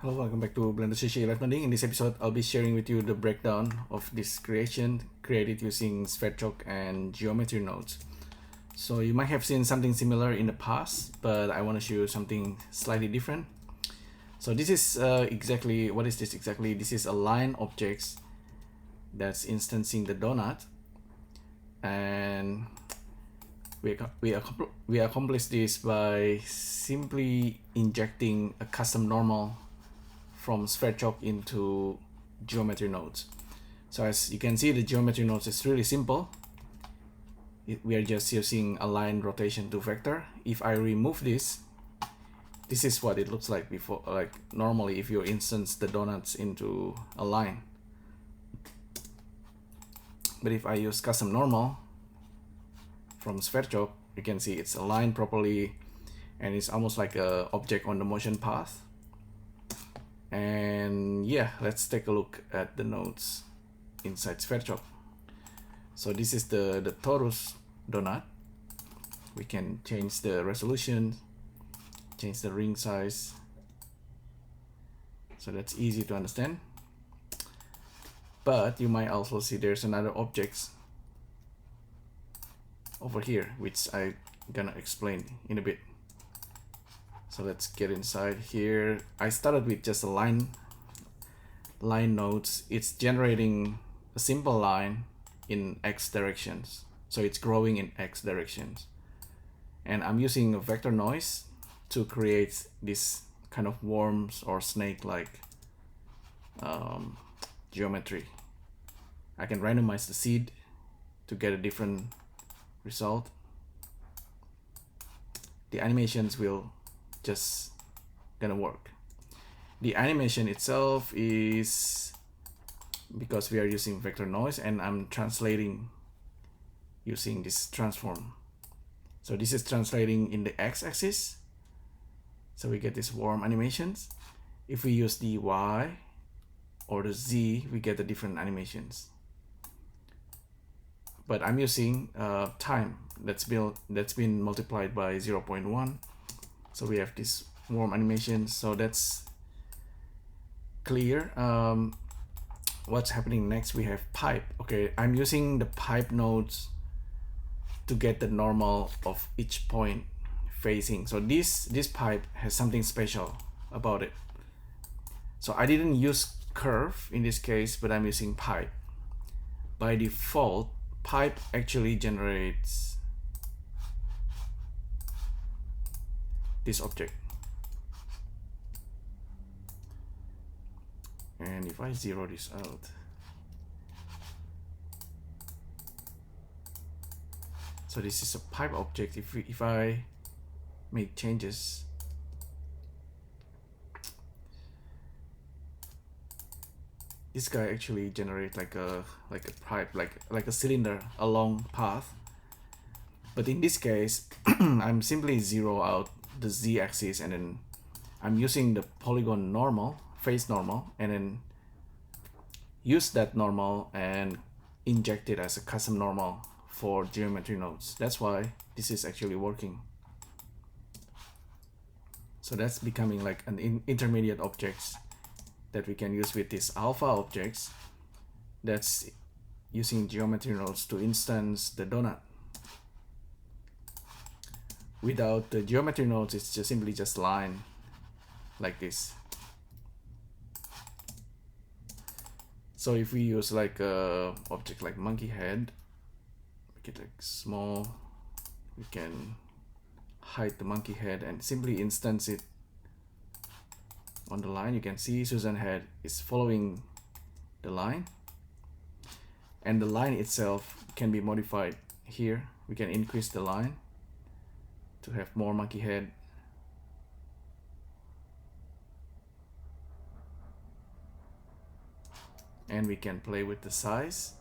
Hello, welcome back to Blender CC LIVENODING. In this episode, I'll be sharing with you the breakdown of this creation created using SphereChalk and geometry nodes. So you might have seen something similar in the past, but I want to show you something slightly different. So this is exactly, what is this exactly? This is a line objects that's instancing the donut, and we accomplish this by simply injecting a custom normal from SphereChalk into geometry nodes. So as you can see, the geometry nodes is really simple. We are just using align rotation to vector. If I remove this is what it looks like before, like normally if you instance the donuts into a line. But if I use custom normal from SphereChalk, you can see it's aligned properly and it's almost like a object on the motion path. And yeah, let's take a look at the nodes inside SphereChalk. So this is the torus donut. We can change the resolution, change the ring size, so that's easy to understand. But you might also see there's another objects over here, which I'm gonna explain in a bit. So let's get inside here. I started with just a line nodes. It's generating a simple line in X directions. So it's growing in X directions. And I'm using a vector noise to create this kind of worms or snake-like geometry. I can randomize the seed to get a different result. The animations will just gonna work. The animation itself is, because we are using vector noise and I'm translating using this transform. So this is translating in the x-axis. So we get these worm animations. If we use the y or the z, we get the different animations. But I'm using time that's been multiplied by 0.1. So we have this worm animation, so that's clear. What's happening next? We have pipe. Okay, I'm using the pipe nodes to get the normal of each point facing. So this pipe has something special about it. So I didn't use curve in this case, but I'm using pipe. By default, pipe actually generates this object. And if I zero this out, so this is a pipe object. If I make changes, this guy actually generates like a pipe, like a cylinder, a long path. But in this case, I'm simply zero out the z-axis, and then I'm using the polygon normal, face normal, and then use that normal and inject it as a custom normal for geometry nodes. That's why this is actually working. So that's becoming like an intermediate objects that we can use with these alpha objects that's using geometry nodes to instance the donut. Without the geometry nodes, it's just simply just line like this. So if we use like a object like monkey head, make it like small, we can hide the monkey head and simply instance it on the line. You can see Susan head is following the line, and the line itself can be modified here. We can increase the line to have more monkey head. And we can play with the size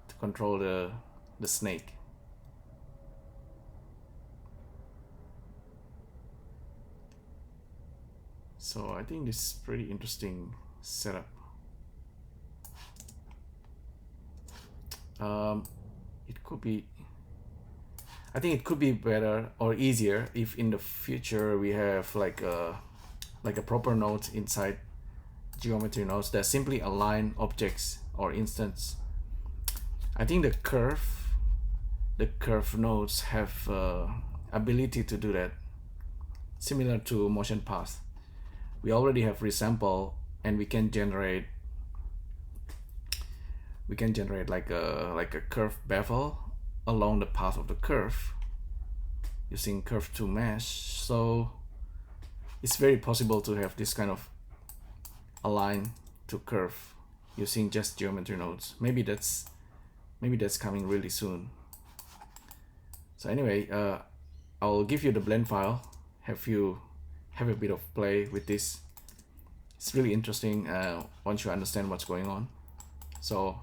to control the snake. So I think this is pretty interesting setup. It could be, I think it could be better or easier if in the future we have like a like a proper node inside geometry nodes that simply align objects or instance. I think the curve nodes have ability to do that, similar to motion path. We already have resample, and we can generate like a curve bevel along the path of the curve using curve to mesh. So it's very possible to have this kind of align to curve using just geometry nodes. Maybe that's coming really soon. So anyway, I'll give you the blend file, have a bit of play with this. It's really interesting once you understand what's going on. So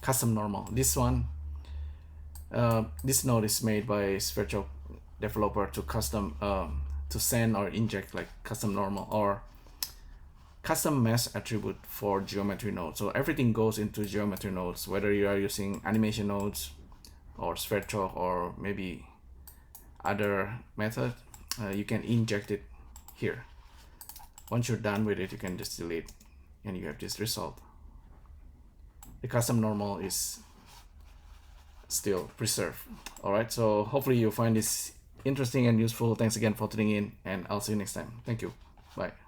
custom normal, this one, this node is made by Sverchok developer to custom to send or inject like custom normal or custom mesh attribute for geometry nodes. So everything goes into geometry nodes, whether you are using animation nodes or Sverchok or maybe other method, you can inject it here. Once you're done with it, you can just delete and you have this result. The custom normal is still preserved. All right, so hopefully you find this interesting and useful. Thanks again for tuning in, and I'll see you next time. Thank you. Bye.